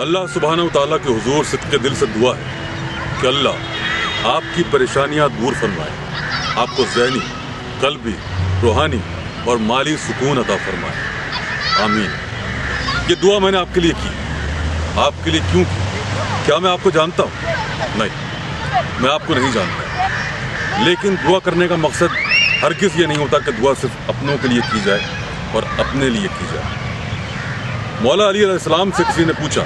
اللہ سبحانہ و تعالیٰ کے حضور صدقے دل سے دعا ہے کہ اللہ آپ کی پریشانیاں دور فرمائے، آپ کو ذہنی، قلبی، روحانی اور مالی سکون عطا فرمائے، آمین۔ یہ دعا میں نے آپ کے لیے کی۔ آپ کے لیے کیوں کی؟ کیا میں آپ کو جانتا ہوں؟ نہیں، میں آپ کو نہیں جانتا، لیکن دعا کرنے کا مقصد ہرگز یہ نہیں ہوتا کہ دعا صرف اپنوں کے لیے کی جائے اور اپنے لیے کی جائے۔ مولا علی علیہ السلام سے کسی نے پوچھا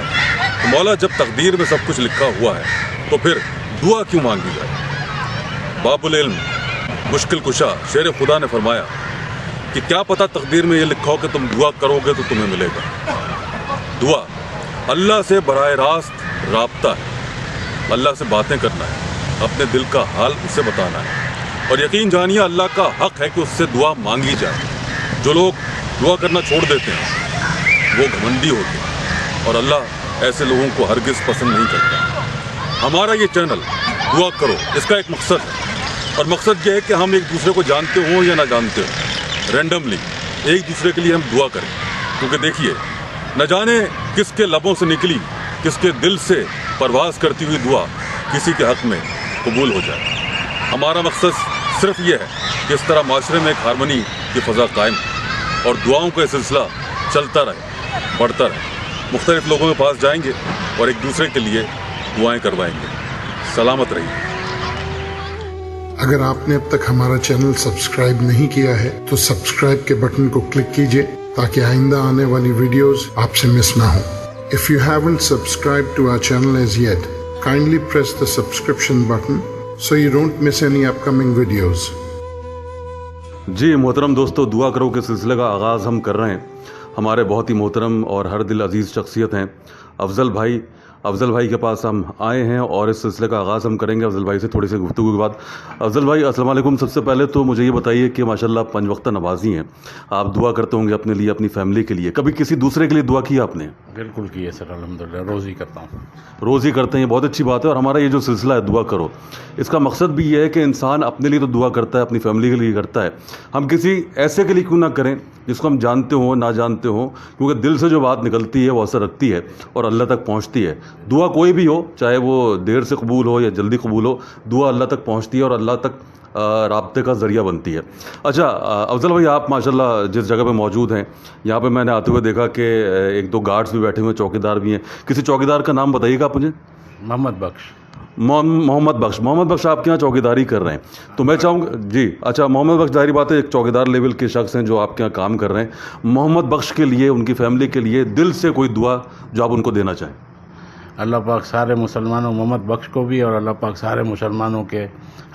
کہ مولا جب تقدیر میں سب کچھ لکھا ہوا ہے تو پھر دعا کیوں مانگی جائے؟ باب العلم مشکل کشا شیر خدا نے فرمایا کہ کیا پتہ تقدیر میں یہ لکھا ہو کہ تم دعا کرو گے تو تمہیں ملے گا۔ دعا اللہ سے براہ راست رابطہ ہے، اللہ سے باتیں کرنا ہے، اپنے دل کا حال اسے بتانا ہے، اور یقین جانیے اللہ کا حق ہے کہ اس سے دعا مانگی جائے۔ جو لوگ دعا کرنا چھوڑ دیتے ہیں وہ گھمنڈی ہوتے ہیں، اور اللہ ایسے لوگوں کو ہرگز پسند نہیں کرتا۔ ہمارا یہ چینل دعا کرو، اس کا ایک مقصد ہے، اور مقصد یہ ہے کہ ہم ایک دوسرے کو جانتے ہوں یا نہ جانتے ہوں، رینڈملی ایک دوسرے کے لیے ہم دعا کریں، کیونکہ دیکھیے نہ جانے کس کے لبوں سے نکلی، کس کے دل سے پرواز کرتی ہوئی دعا کسی کے حق میں قبول ہو جائے۔ ہمارا مقصد صرف یہ ہے کہ اس طرح معاشرے میں ایک ہارمنی کی فضا قائم ہو اور دعاؤں کا یہ سلسلہ چلتا رہے، بڑھتا رہے۔ مختلف لوگوں کے پاس جائیں گے اور ایک دوسرے کے لیے دعائیں کروائیں گے۔ سلامت رہیے۔ اگر آپ نے اب تک ہمارا چینل سبسکرائب نہیں کیا ہے تو سبسکرائب کے بٹن کو کلک کیجئے تاکہ آئندہ آنے والی ویڈیوز آپ سے مس نہ ہوں۔ If you haven't subscribed to our channel as yet, kindly press the subscription button so you don't miss any upcoming videos. جی محترم دوستو، دعا کرو کے سلسلے کا آغاز ہم کر رہے ہیں۔ ہمارے بہت ہی محترم اور ہر دل عزیز شخصیت ہیں افضل بھائی کے پاس ہم آئے ہیں اور اس سلسلے کا آغاز ہم کریں گے افضل بھائی سے تھوڑی سی گفتگو کے بعد۔ افضل بھائی السلام علیکم۔ سب سے پہلے تو مجھے یہ بتائیے کہ ماشاءاللہ 5 وقتہ نمازی ہیں، آپ دعا کرتے ہوں گے اپنے لیے، اپنی فیملی کے لیے، کبھی کسی دوسرے کے لیے دعا کی آپ نے؟ بالکل کی ہے سر، الحمدللہ روز ہی کرتا ہوں۔ روز ہی کرتے ہیں، بہت اچھی بات ہے۔ اور ہمارا یہ جو سلسلہ ہے دعا کرو، اس کا مقصد بھی یہ ہے کہ انسان اپنے لیے تو دعا کرتا ہے، اپنی فیملی کے لیے کرتا ہے، ہم کسی ایسے کے لیے کیوں نہ کریں جس کو ہم جانتے ہوں نہ جانتے ہوں، کیونکہ دل سے جو بات نکلتی ہے وہ اثر رکھتی ہے اور اللہ تک پہنچتی ہے۔ دعا کوئی بھی ہو، چاہے وہ دیر سے قبول ہو یا جلدی قبول ہو، دعا اللہ تک پہنچتی ہے اور اللہ تک رابطے کا ذریعہ بنتی ہے۔ اچھا افضل بھائی، آپ ماشاءاللہ جس جگہ پہ موجود ہیں، یہاں پہ میں نے آتے ہوئے دیکھا کہ 1-2 گارڈز بھی بیٹھے ہوئے ہیں، چوکیدار بھی ہیں۔ کسی چوکیدار کا نام بتائیے گا آپ مجھے؟ محمد بخش۔ محمد بخش آپ کے یہاں چوکیداری کر رہے ہیں، تو میں چاہوں گا جی اچھا محمد بخش ظاہری بات ہے ایک چوکیدار لیول کے شخص ہیں جو آپ کے یہاں کام کر رہے ہیں۔ محمد بخش کے لیے، ان کی فیملی کے لیے دل سے کوئی دعا جو آپ ان کو دینا چاہیں؟ اللہ پاک سارے مسلمانوں، محمد بخش کو بھی، اور اللہ پاک سارے مسلمانوں کے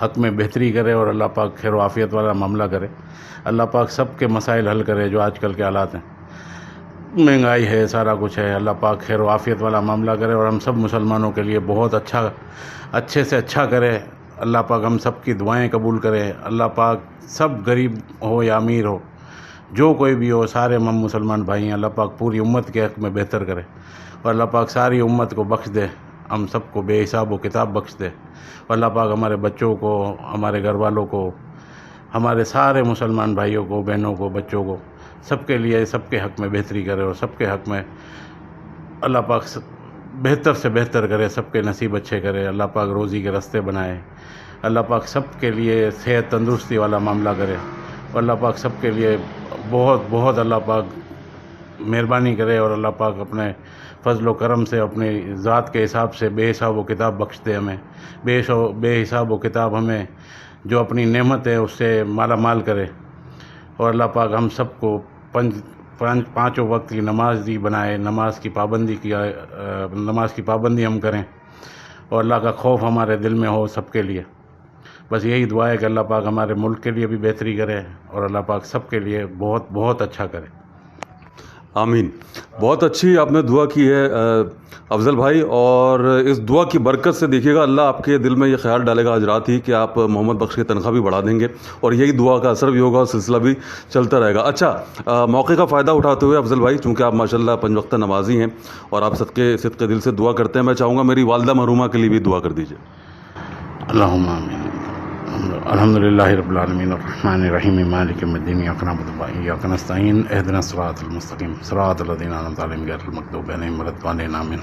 حق میں بہتری کرے، اور اللہ پاک خیر و عافیت والا معاملہ کرے۔ اللہ پاک سب کے مسائل حل کرے جو آج کل کے حالات ہیں، مہنگائی ہے، سارا کچھ ہے۔ اللہ پاک خیر و عافیت والا معاملہ کرے اور ہم سب مسلمانوں کے لیے بہت اچھے سے اچھا کرے۔ اللہ پاک ہم سب کی دعائیں قبول کرے۔ اللہ پاک سب غریب ہو یا امیر ہو، جو کوئی بھی ہو، سارے ہم مسلمان بھائی ہیں، اللہ پاک پوری امت کے حق میں بہتر کرے، اور اللہ پاک ساری امت کو بخش دے، ہم سب کو بے حساب و کتاب بخش دے، اور اللہ پاک ہمارے بچوں کو، ہمارے گھر والوں کو، ہمارے سارے مسلمان بھائیوں کو، بہنوں کو، بچوں کو، سب کے لیے، سب کے حق میں بہتری کرے، اور سب کے حق میں اللہ پاک بہتر سے بہتر کرے، سب کے نصیب اچھے کرے، اللہ پاک روزی کے راستے بنائے، اللہ پاک سب کے لیے صحت تندرستی والا معاملہ کرے، اور اللہ پاک سب کے لیے بہت اللہ پاک مہربانی کرے، اور اللہ پاک اپنے فضل و کرم سے، اپنی ذات کے حساب سے بے حساب و کتاب بخش دے ہمیں، بے حساب و کتاب ہمیں جو اپنی نعمت ہے اس سے مالا مال کرے، اور اللہ پاک ہم سب کو پانچوں وقت کی نماز دی بنائے، نماز کی پابندی ہم کریں، اور اللہ کا خوف ہمارے دل میں ہو سب کے لیے۔ بس یہی دعا ہے کہ اللہ پاک ہمارے ملک کے لیے بھی بہتری کرے، اور اللہ پاک سب کے لیے بہت اچھا کرے۔ آمین۔ بہت اچھی آپ نے دعا کی ہے افضل بھائی، اور اس دعا کی برکت سے دیکھیے گا اللہ آپ کے دل میں یہ خیال ڈالے گا آج رات ہی کہ آپ محمد بخش کی تنخواہ بھی بڑھا دیں گے، اور یہی دعا کا اثر بھی ہوگا اور سلسلہ بھی چلتا رہے گا۔ اچھا موقع کا فائدہ اٹھاتے ہوئے افضل بھائی، چونکہ آپ ماشاءاللہ 5 وقتہ نمازی ہیں اور آپ صدقے دل سے دعا کرتے ہیں، میں چاہوں گا میری والدہ مرحومہ کے لیے بھی دعا کر دیجیے۔ اللہم آمین۔ الحمدللہ رب العالمین الرحمن الرحیم مالک یوم الدین ایاک نعبد و ایاک نستعین اہدنا الصراط المستقیم صراط الذین انعمت علیہم غیر المغضوب علیہم ولا الضالین آمین۔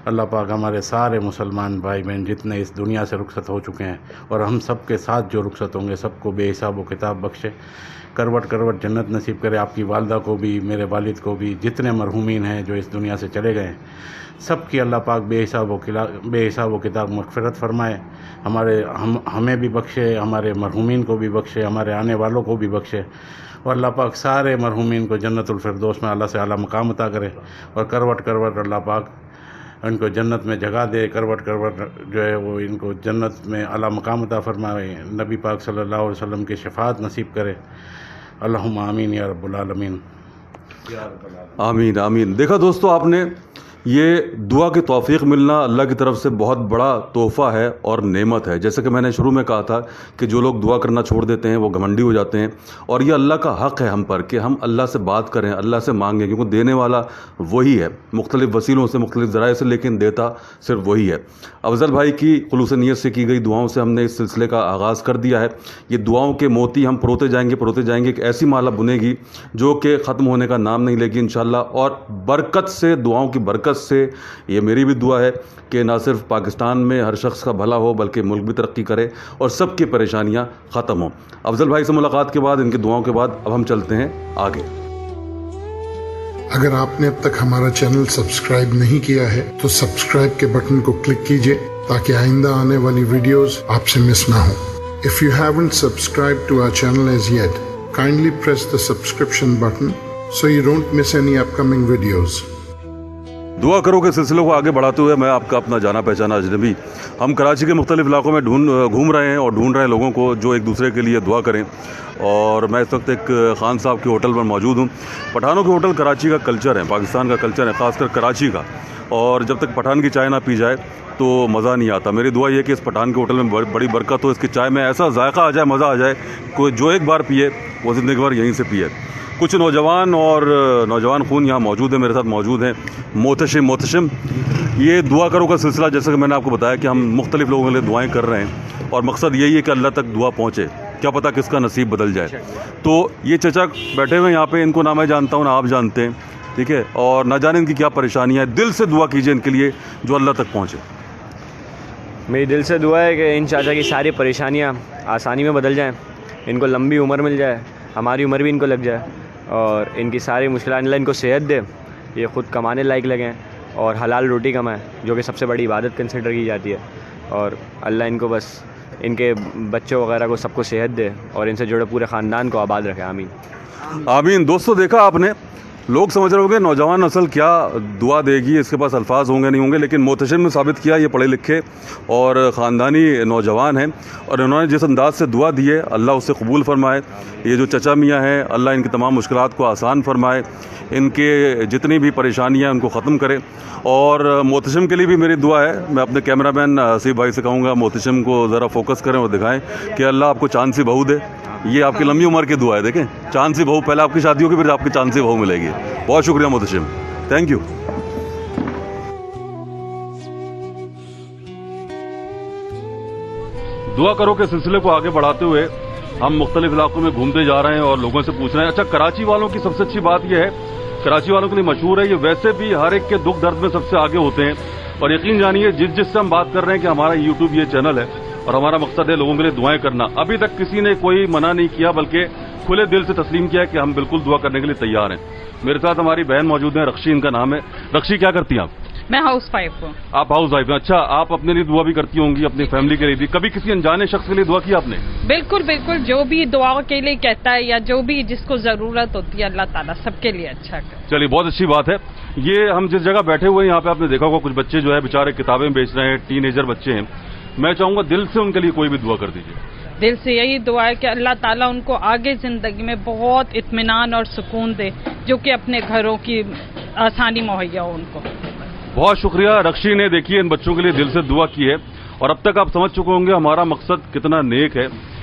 اللہ پاک ہمارے سارے مسلمان بھائی بہن جتنے اس دنیا سے رخصت ہو چکے ہیں اور ہم سب کے ساتھ جو رخصت ہوں گے سب کو بے حساب و کتاب بخشے، کروٹ کروٹ جنت نصیب کرے، آپ کی والدہ کو بھی، میرے والد کو بھی، جتنے مرحومین ہیں جو اس دنیا سے چلے گئے ہیں سب کی اللہ پاک بے حساب و کتاب مغفرت فرمائے، ہمیں بھی بخشے، ہمارے مرحومین کو بھی بخشے، ہمارے آنے والوں کو بھی بخشے، اور اللہ پاک سارے مرحومین کو جنت الفردوس میں اللہ سے اعلیٰ مقام عطا کرے، اور کروٹ کروٹ اللہ پاک ان کو جنت میں جگہ دے، کروٹ کروٹ جو ہے وہ ان کو جنت میں اعلیٰ مقام عطا فرمائے، نبی پاک صلی اللہ علیہ وسلم کی شفاعت نصیب کرے۔ اللہم آمین یا رب العالمین۔ آمین آمین۔ دیکھا دوستو، آپ نے یہ دعا کی توفیق ملنا اللہ کی طرف سے بہت بڑا تحفہ ہے اور نعمت ہے۔ جیسے کہ میں نے شروع میں کہا تھا کہ جو لوگ دعا کرنا چھوڑ دیتے ہیں وہ گھمنڈی ہو جاتے ہیں، اور یہ اللہ کا حق ہے ہم پر کہ ہم اللہ سے بات کریں، اللہ سے مانگیں، کیونکہ دینے والا وہی ہے، مختلف وسیلوں سے، مختلف ذرائع سے، لیکن دیتا صرف وہی ہے۔ افضل بھائی کی خلوص نیت سے کی گئی دعاؤں سے ہم نے اس سلسلے کا آغاز کر دیا ہے۔ یہ دعاؤں کے موتی ہم پروتے جائیں گے، ایک ایسی مالا بنے گی جو کہ ختم ہونے کا نام نہیں لے گی انشاءاللہ، اور برکت سے، دعاؤں کی برکت سے یہ میری بھی دعا ہے کہ نہ صرف پاکستان میں ہر شخص کا بھلا ہو بلکہ ملک بھی ترقی کرے اور سب کی پریشانیاں ختم ہوں۔ افضل بھائی سے ملاقات کے بعد، ان کی دعاؤں کے بعد اب ہم چلتے ہیں آگے۔ اگر آپ نے اب تک ہمارا چینل سبسکرائب نہیں کیا ہے تو سبسکرائب کے بٹن کو کلک کیجئے تاکہ آئندہ آنے والی ویڈیوز آپ سے مس نہ ہوں۔ If you haven't subscribed to our channel as yet, kindly press the subscription button so you don't miss any upcoming videos. دعا کرو کے سلسلے کو آگے بڑھاتے ہوئے میں آپ کا اپنا جانا پہچانا اجنبی، ہم کراچی کے مختلف علاقوں میں گھوم رہے ہیں اور ڈھونڈ رہے ہیں لوگوں کو جو ایک دوسرے کے لیے دعا کریں، اور میں اس وقت ایک خان صاحب کے ہوٹل پر موجود ہوں۔ پٹھانوں کے ہوٹل کراچی کا کلچر ہے، پاکستان کا کلچر ہے، خاص کر کراچی کا، اور جب تک پٹھان کی چائے نہ پی جائے تو مزہ نہیں آتا۔ میری دعا یہ کہ اس پٹھان کے ہوٹل میں بڑی برکت ہو، اس کی چائے میں ایسا ذائقہ آ جائے، مزہ آ جائے، کوئی جو ایک بار پیے وہ زندگی بھر یہیں سے پیے۔ کچھ نوجوان خون یہاں موجود ہیں، میرے ساتھ موجود ہیں۔ محتشم، یہ دعا کرو کا سلسلہ جیسا کہ میں نے آپ کو بتایا کہ ہم مختلف لوگوں کے لیے دعائیں کر رہے ہیں، اور مقصد یہی ہے کہ اللہ تک دعا پہنچے، کیا پتہ کس کا نصیب بدل جائے۔ تو یہ چچا بیٹھے ہوئے یہاں پہ، ان کو نہ میں جانتا ہوں نہ آپ جانتے ہیں، ٹھیک ہے، اور نہ جانے ان کی کیا پریشانیاں ہیں۔ دل سے دعا کیجئے ان کے لیے جو اللہ تک پہنچے۔ میری دل سے دعا ہے کہ ان چاچا کی ساری پریشانیاں آسانی میں بدل جائیں، ان کو لمبی عمر مل جائے، ہماری عمر بھی ان کو لگ جائے، اور ان کی ساری مشکلات اللہ ان کو صحت دے، یہ خود کمانے لائق لگیں اور حلال روٹی کمائیں، جو کہ سب سے بڑی عبادت کنسیڈر کی جاتی ہے، اور اللہ ان کو بس ان کے بچوں وغیرہ کو سب کو صحت دے اور ان سے جڑے پورے خاندان کو آباد رکھے۔ آمین آمین۔ دوستو، دیکھا آپ نے، لوگ سمجھ رہے ہوں گے نوجوان نسل کیا دعا دے گی، اس کے پاس الفاظ ہوں گے نہیں ہوں گے، لیکن محتشم نے ثابت کیا یہ پڑھے لکھے اور خاندانی نوجوان ہیں، اور انہوں نے جس انداز سے دعا دی ہے اللہ اسے قبول فرمائے۔ یہ جو چچا میاں ہیں، اللہ ان کی تمام مشکلات کو آسان فرمائے، ان کے جتنی بھی پریشانیاں ان کو ختم کرے۔ اور محتشم کے لیے بھی میری دعا ہے، میں اپنے کیمرہ مین آصف بھائی سے کہوں گا محتشم کو ذرا فوکس کریں اور دکھائیں کہ اللہ آپ کو چاند سی بہو دے۔ یہ آپ کی لمبی عمر کی دعا ہے، دیکھیں، چاند سی بہو، پہلے آپ کی شادی ہوگی پھر آپ کی چاند سی بہو ملے گی۔ بہت شکریہ محتشم، تھینک یو۔ دعا کرو کے سلسلے کو آگے بڑھاتے ہوئے ہم مختلف علاقوں میں گھومتے جا رہے ہیں اور لوگوں سے پوچھ رہے ہیں۔ اچھا، کراچی والوں کی سب سے اچھی بات یہ ہے، کراچی والوں کے لیے مشہور ہے، یہ ویسے بھی ہر ایک کے دکھ درد میں سب سے آگے ہوتے ہیں، اور یقین جانیے جس سے ہم بات کر رہے ہیں کہ ہمارا یوٹیوب یہ چینل ہے اور ہمارا مقصد ہے لوگوں کے لیے دعائیں کرنا، ابھی تک کسی نے کوئی منع نہیں کیا بلکہ کھلے دل سے تسلیم کیا ہے کہ ہم بالکل دعا کرنے کے لیے تیار ہیں۔ میرے ساتھ ہماری بہن موجود ہیں، رخشی ان کا نام ہے۔ رخشی، کیا کرتی ہیں آپ؟ میں ہاؤس وائف ہوں۔ آپ ہاؤس وائف ہیں؟ اچھا، آپ اپنے لیے دعا بھی کرتی ہوں گی، اپنی فیملی کے لیے بھی؟ کبھی کسی انجانے شخص کے لیے دعا کی آپ نے؟ بالکل بالکل، جو بھی دعا کے لیے کہتا ہے یا جو بھی جس کو ضرورت ہوتی ہے اللہ تعالیٰ سب کے لیے اچھا کرے۔ چلیے، بہت اچھی بات ہے۔ یہ ہم جس جگہ بیٹھے ہوئے ہیں یہاں پہ آپ نے دیکھا ہوگا کچھ بچے جو ہے بیچارے کتابیں بیچ رہے ہیں، ٹین ایجر بچے ہیں۔ میں چاہوں گا دل سے ان کے لیے کوئی بھی دعا کر دیجیے۔ دل سے یہی دعا ہے کہ اللہ تعالیٰ ان کو آگے زندگی میں بہت اطمینان اور سکون دے، جو کہ اپنے گھروں کی آسانی مہیا ہو ان کو۔ بہت شکریہ رخشی نے، دیکھیے ان بچوں کے لیے دل سے دعا کی ہے، اور اب تک آپ سمجھ چکے ہوں گے ہمارا مقصد کتنا نیک ہے۔